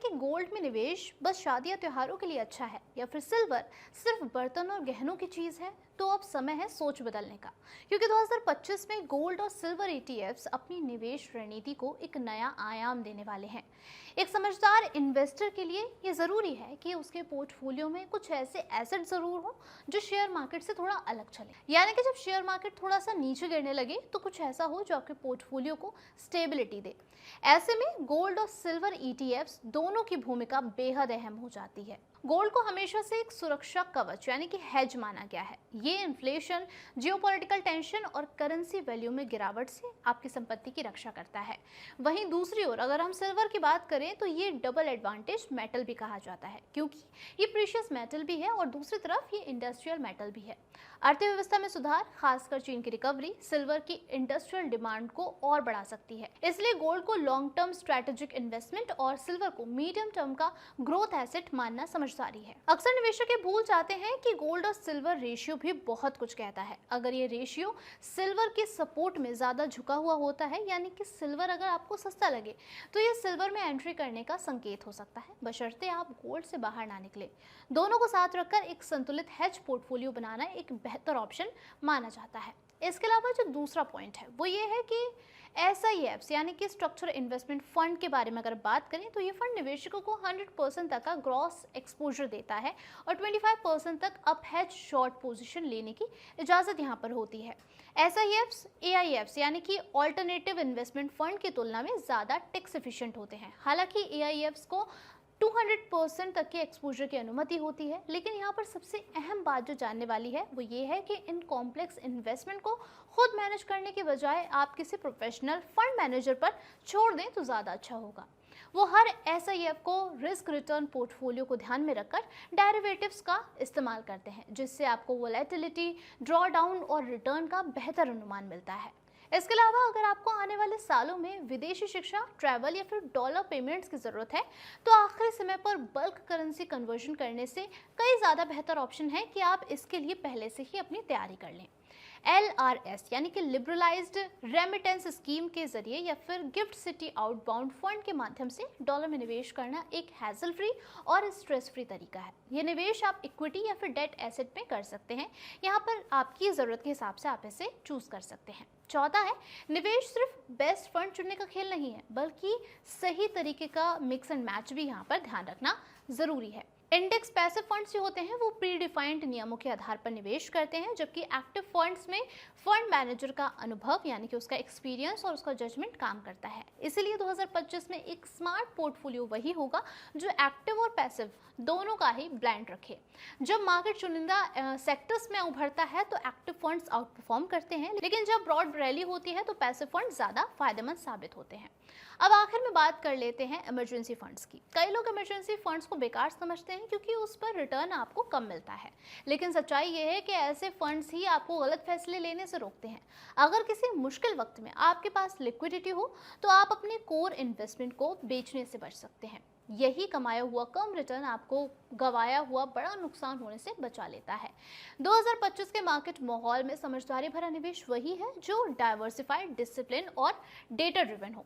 कि गोल्ड में निवेश बस शादी या त्योहारों के लिए अच्छा है या फिर सिल्वर सिर्फ बर्तन और गहनों की चीज है, तो अब समय है सोच बदलने का। क्योंकि 2025 में गोल्ड और सिल्वर ETFs अपनी निवेश रणनीति को एक नया आयाम देने वाले हैं। एक समझदार इन्वेस्टर के लिए ये जरूरी है कि उसके पोर्टफोलियो में कुछ ऐसे एसेट जरूर हो जो शेयर मार्केट से थोड़ा अलग चले। यानी कि जब शेयर मार्केट थोड़ा सा नीचे गिरने लगे तो कुछ ऐसा हो जो आपके पोर्टफोलियो को स्टेबिलिटी दे। ऐसे में गोल्ड और सिल्वर ETFs दोनों की भूमिका बेहद अहम हो जाती है। गोल्ड को हमेशा से एक सुरक्षा कवच यानी कि हेज माना गया है। ये इन्फ्लेशन, जियोपॉलिटिकल टेंशन और करेंसी वैल्यू में गिरावट से आपकी संपत्ति की रक्षा करता है। वहीं दूसरी ओर अगर हम सिल्वर की बात करें तो ये डबल एडवांटेज मेटल भी कहा जाता है, क्योंकि ये प्रीशियस मेटल भी है और दूसरी तरफ ये इंडस्ट्रियल मेटल भी है। अर्थव्यवस्था में सुधार, खासकर चीन की रिकवरी, सिल्वर की इंडस्ट्रियल डिमांड को और बढ़ा सकती है। इसलिए गोल्ड को लॉन्ग टर्म स्ट्रेटेजिक इन्वेस्टमेंट और सिल्वर को मीडियम टर्म का ग्रोथ एसेट मानना समझदारी है। अक्सर निवेशक ये भूल जाते हैं कि गोल्ड और सिल्वर रेशियो भी बहुत कुछ कहता है। अगर ये रेशियो सिल्वर के सपोर्ट में ज्यादा झुका हुआ होता है, यानी कि सिल्वर अगर आपको सस्ता लगे, तो ये सिल्वर में एंट्री करने का संकेत हो सकता है, बशर्ते आप गोल्ड से बाहर ना निकले। दोनों को साथ रखकर एक संतुलित हेज पोर्टफोलियो बनाना एक बेहतर ऑप्शन माना जाता है। इसके अलावा जो दूसरा पॉइंट है वो ये है कि SIFs यानी कि स्ट्रक्चर इन्वेस्टमेंट फंड के बारे में अगर बात करें तो ये फंड निवेशकों को 100% तक का ग्रॉस एक्सपोजर देता है और 25% तक अप हेज शॉर्ट पोजीशन लेने की इजाज़त यहाँ पर होती है। SIFs AIFs यानी कि ऑल्टरनेटिव इन्वेस्टमेंट फंड की तुलना में ज़्यादा टैक्स एफिशिएंट होते हैं। हालांकि AIFs को 200% तक के एक्सपोजर की अनुमति होती है, लेकिन यहाँ पर सबसे अहम बात जो जानने वाली है वो ये है कि इन कॉम्प्लेक्स इन्वेस्टमेंट को खुद मैनेज करने के बजाय आप किसी प्रोफेशनल फंड मैनेजर पर छोड़ दें तो ज़्यादा अच्छा होगा। वो हर SIF को रिस्क रिटर्न पोर्टफोलियो को ध्यान में रखकर डेरिवेटिव्स का इस्तेमाल करते हैं, जिससे आपको वोलेटिलिटी, ड्रॉ डाउन और रिटर्न का बेहतर अनुमान मिलता है। इसके अलावा अगर आपको आने वाले सालों में विदेशी शिक्षा, ट्रैवल या फिर डॉलर पेमेंट्स की ज़रूरत है, तो आखिरी समय पर बल्क करेंसी कन्वर्जन करने से कई ज़्यादा बेहतर ऑप्शन है कि आप इसके लिए पहले से ही अपनी तैयारी कर लें। LRS यानी कि लिबरलाइज्ड रेमिटेंस स्कीम के जरिए या फिर गिफ्ट सिटी आउटबाउंड फंड के माध्यम से डॉलर में निवेश करना एक हैसल फ्री और स्ट्रेस फ्री तरीका है। ये निवेश आप इक्विटी या फिर डेट एसेट में कर सकते हैं। यहाँ पर आपकी ज़रूरत के हिसाब से आप इसे चूज कर सकते हैं। चौथा है, निवेश सिर्फ बेस्ट फंड चुनने का खेल नहीं है, बल्कि सही तरीके का मिक्स एंड मैच भी यहाँ पर ध्यान रखना जरूरी है। इंडेक्स पैसिव फंड्स जो होते हैं वो प्री डिफाइंड नियमों के आधार पर निवेश करते हैं, जबकि एक्टिव फंड्स में फंड मैनेजर का अनुभव यानी कि उसका एक्सपीरियंस और उसका जजमेंट काम करता है। इसीलिए 2025 में एक स्मार्ट पोर्टफोलियो वही होगा जो एक्टिव और पैसिव दोनों का ही ब्लेंड रखे। जब मार्केट चुनिंदा सेक्टर्स में उभरता है तो एक्टिव फंड्स आउट परफॉर्म करते हैं, लेकिन जब ब्रॉड रैली होती है तो पैसिव फंड ज़्यादा फायदेमंद साबित होते हैं। अब आखिर में बात कर लेते हैं इमरजेंसी फंड्स की। कई लोग इमरजेंसी फंड्स को बेकार समझते हैं क्योंकि उस पर रिटर्न आपको कम मिलता है, लेकिन सच्चाई ये है कि ऐसे फंड्स ही आपको गलत फैसले लेने से रोकते हैं। अगर किसी मुश्किल वक्त में आपके पास लिक्विडिटी हो तो आप अपने कोर इन्वेस्टमेंट को बेचने से बच सकते हैं। यही कमाया हुआ कम रिटर्न आपको गवाया हुआ बड़ा नुकसान होने से बचा लेता है। 2025 के मार्केट माहौल में समझदारी भरा निवेश वही है जो डाइवर्सिफाइड, डिसिप्लिन और डेटा ड्रिवन हो।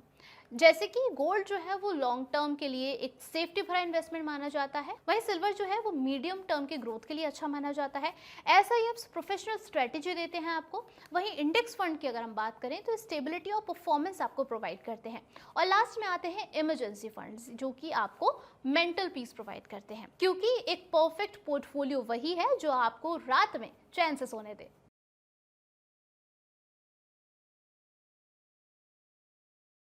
जैसे कि गोल्ड जो है वो लॉन्ग टर्म के लिए एक सेफ्टी भरा इन्वेस्टमेंट माना जाता है, वहीं सिल्वर जो है वो मीडियम टर्म के ग्रोथ के लिए अच्छा माना जाता है। SIFs प्रोफेशनल स्ट्रेटेजी देते हैं आपको, वहीं इंडेक्स फंड की अगर हम बात करें तो स्टेबिलिटी और परफॉर्मेंस आपको प्रोवाइड करते हैं। और लास्ट में आते हैं इमरजेंसी फंड्स, जो कि आपको मेंटल पीस प्रोवाइड करते हैं, क्योंकि एक परफेक्ट पोर्टफोलियो वही है जो आपको रात में चैन से सोने दे।